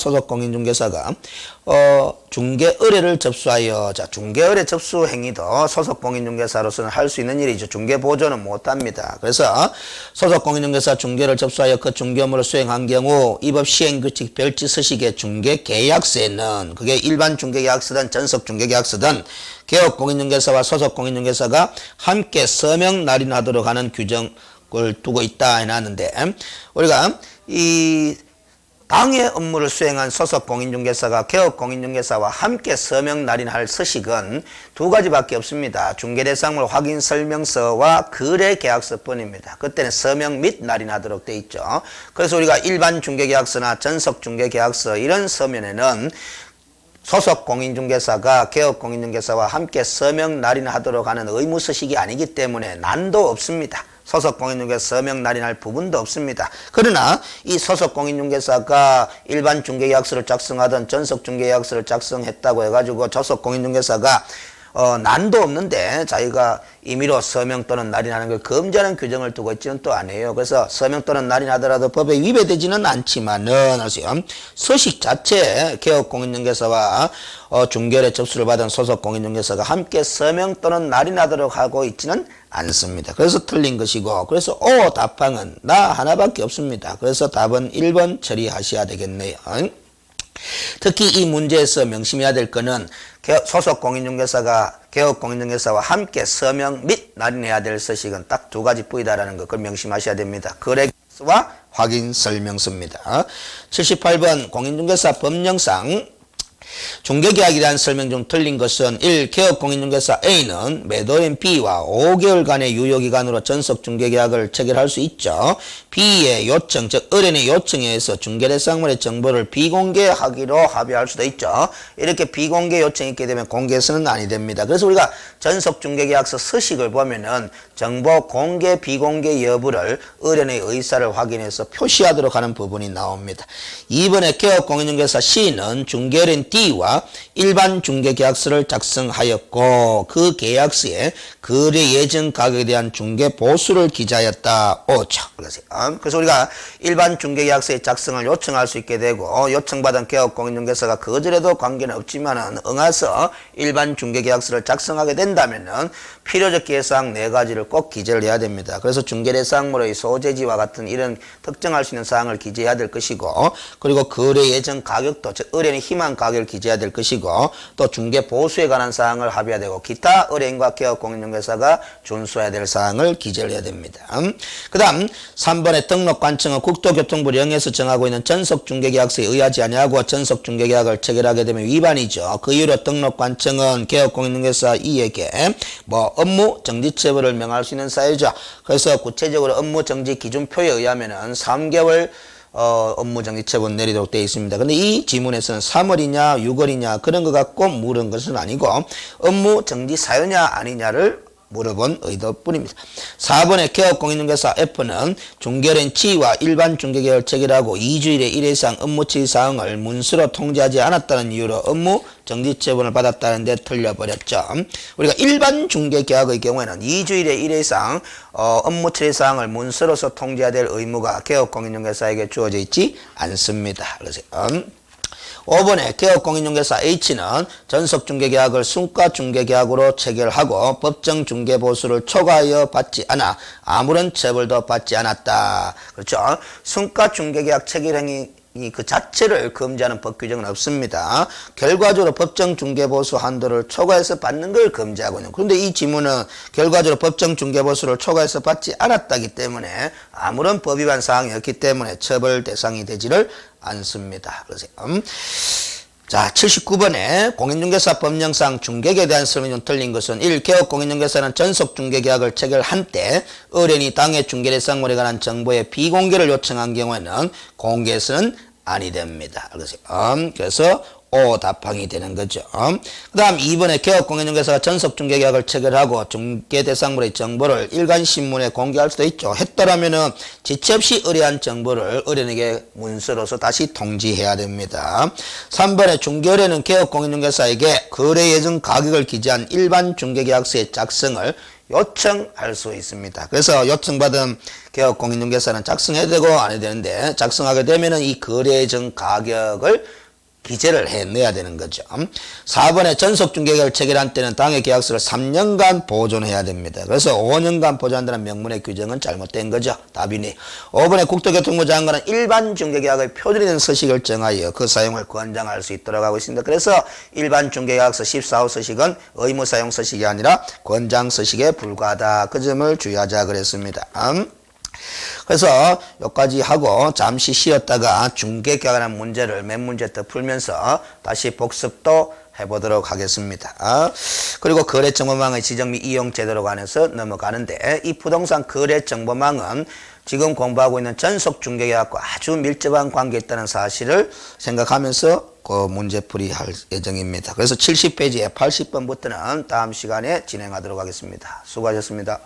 [SPEAKER 1] 중개 의뢰를 접수하여, 중개 의뢰 접수 행위도 소속공인중개사로서는 할 수 있는 일이죠. 중개 보조는 못 합니다. 그래서 소속공인중개사 중개를 접수하여 그 중개 업무를 수행한 경우 이 법 시행규칙 별지 서식의 중개계약서에는, 그게 일반 중개계약서든 전속 중개계약서든 개업공인중개사와 소속공인중개사가 함께 서명 날인하도록 하는 규정을 두고 있다 해놨는데, 우리가 이 당해 업무를 수행한 소속공인중개사가 개업공인중개사와 함께 서명 날인할 서식은 두 가지밖에 없습니다. 중개대상물 확인 설명서와 거래계약서뿐입니다. 그때는 서명 및 날인하도록 돼 있죠. 그래서 우리가 일반 중개계약서나 전속 중개계약서 이런 서면에는 소속공인중개사가 개업공인중개사와 함께 서명 날인하도록 하는 의무서식이 아니기 때문에 난도 없습니다. 소속공인중개사 서명 날인할 부분도 없습니다. 그러나 이 소속공인중개사가 일반 중개계약서를 작성하던 전속 중개계약서를 작성했다고 해가지고 소속공인중개사가 난도 없는데 자기가 임의로 서명 또는 날인하는 걸 금지하는 규정을 두고 있지는 또 아니에요. 그래서 서명 또는 날인하더라도 법에 위배되지는 않지만은 서식 자체에 개업공인중개사와 중개의 접수를 받은 소속공인중개사가 함께 서명 또는 날인하도록 하고 있지는 않습니다. 그래서 틀린 것이고, 그래서 답항은 하나밖에 없습니다. 그래서 답은 1번 처리하셔야 되겠네요. 특히 이 문제에서 명심해야 될 것은 소속공인중개사가 개업공인중개사와 함께 서명 및 날인해야 될 서식은 딱 두 가지 뿐이다라는 것, 그걸 명심하셔야 됩니다. 거래계약서와 확인설명서입니다. 78번 공인중개사 법령상 중개계약이라는 설명 중 틀린 것은 1. 개업공인중개사 A는 매도인 B와 5개월간의 유효기간으로 전속 중개계약을 체결할 수 있죠. B의 요청, 즉 의뢰인의 요청에 의해서 중개대상물의 정보를 비공개하기로 합의할 수도 있죠. 이렇게 비공개 요청이 있게 되면 공개서는 아니 됩니다. 그래서 우리가 전속 중개계약서 서식을 보면은 정보 공개 비공개 여부를 의뢰인의 의사를 확인해서 표시하도록 하는 부분이 나옵니다. 2번에 개업공인중개사 C는 중개의뢰인 D T와 일반 중개계약서를 작성하였고 그 계약서에 거래 예정 가격에 대한 중개 보수를 기재하였다. 오죠. 그래서 우리가 일반 중개계약서의 작성을 요청할 수 있게 되고 요청받은 개업공인중개사가 거절해도 관계는 없지만은 응해서 일반 중개계약서를 작성하게 된다면은 필요적 기회사항 4가지를 꼭 기재를 해야 됩니다. 그래서 중개대상물의 소재지와 같은 이런 특정할 수 있는 사항을 기재해야 될 것이고 그리고 거래 예정 가격도 즉 의뢰인이 희망 가격을 기재해야 될 것이고 또 중개 보수에 관한 사항을 합의해야 되고 기타 의뢰인과 개업공인중개사가 준수해야 될 사항을 기재를 해야 됩니다. 그 다음 3번의 등록관청은 국토교통부 령에서 정하고 있는 전속중개계약서에 의하지 아니하고 전속중개계약을 체결하게 되면 위반이죠. 그 이유로 등록관청은 개업공인중개사 이에게 업무 정지처벌을 명할 수 있는 사유죠. 그래서 구체적으로 업무 정지 기준표에 의하면은 3개월 업무 정지 처분 내리도록 되어 있습니다. 근데 이 지문에서는 3월이냐 6월이냐 그런 것 갖고 물은 것은 아니고 업무 정지 사유냐 아니냐를 물어본 의도뿐입니다. 4번의 개업공인중개사 F는 중개인 G와 일반 중개계약을 체결하고 2주일에 1회 이상 업무 처리 사항을 문서로 통지하지 않았다는 이유로 업무 정지 처분을 받았다는데 틀려버렸죠. 우리가 일반 중개계약의 경우에는 2주일에 1회 이상 업무 처리 사항을 문서로서 통지해야 될 의무가 개업공인중개사에게 주어져 있지 않습니다. 그래서 5번에 개업공인중개사 H는 전속중개계약을 순가중개계약으로 체결하고 법정 중개보수를 초과하여 받지 않아 아무런 처벌도 받지 않았다. 그렇죠? 순가중개계약 체결행위 그 자체를 금지하는 법 규정은 없습니다. 결과적으로 법정 중개보수 한도를 초과해서 받는 걸 금지하고 있는. 그런데 이 지문은 결과적으로 법정 중개보수를 초과해서 받지 않았다기 때문에 아무런 법 위반 사항이 없기 때문에 처벌 대상이 되지를 않습니다. 그러세요. 자, 79번에 공인중개사 법령상 중개계에 대한 설명이 좀 틀린 것은 1. 개업공인중개사는 전속중개계약을 체결한 때 의뢰인이 당해 중개대상물에 관한 정보의 비공개를 요청한 경우에는 공개해서는 아니 됩니다. 그래서 O 답항이 되는 거죠. 그 다음 2번에 개업공인중개사가 전속중개계약을 체결하고 중개대상물의 정보를 일간신문에 공개할 수도 있죠. 했더라면은 지체 없이 의뢰한 정보를 의뢰인에게 문서로서 다시 통지해야 됩니다. 3번에 중개의뢰는 개업공인중개사에게 거래 예정 가격을 기재한 일반 중개계약서의 작성을 요청할 수 있습니다. 그래서 요청받은 개업공인중개사는 작성해야 되고 안 해야 되는데 작성하게 되면은 이 거래 예정 가격을 기재를 해내야 되는 거죠. 4번에 전속중개계약을 체결한 때는 당해 계약서를 3년간 보존해야 됩니다. 그래서 5년간 보존한다는 명문의 규정은 잘못된 거죠. 답이니. 5번에 국토교통부 장관은 일반 중개계약의 표준이 된 서식을 정하여 그 사용을 권장할 수 있도록 하고 있습니다. 그래서 일반 중개계약서 14호 서식은 의무사용 서식이 아니라 권장 서식에 불과하다. 그 점을 주의하자 그랬습니다. 그래서 여기까지 하고 잠시 쉬었다가 중개계약이라는 문제를 몇 문제 더 풀면서 다시 복습도 해보도록 하겠습니다. 그리고 거래정보망의 지정 및 이용 제도로 관해서 넘어가는데 이 부동산 거래정보망은 지금 공부하고 있는 전속중개계약과 아주 밀접한 관계에 있다는 사실을 생각하면서 그 문제풀이 할 예정입니다. 그래서 70페이지에 80번부터는 다음 시간에 진행하도록 하겠습니다. 수고하셨습니다.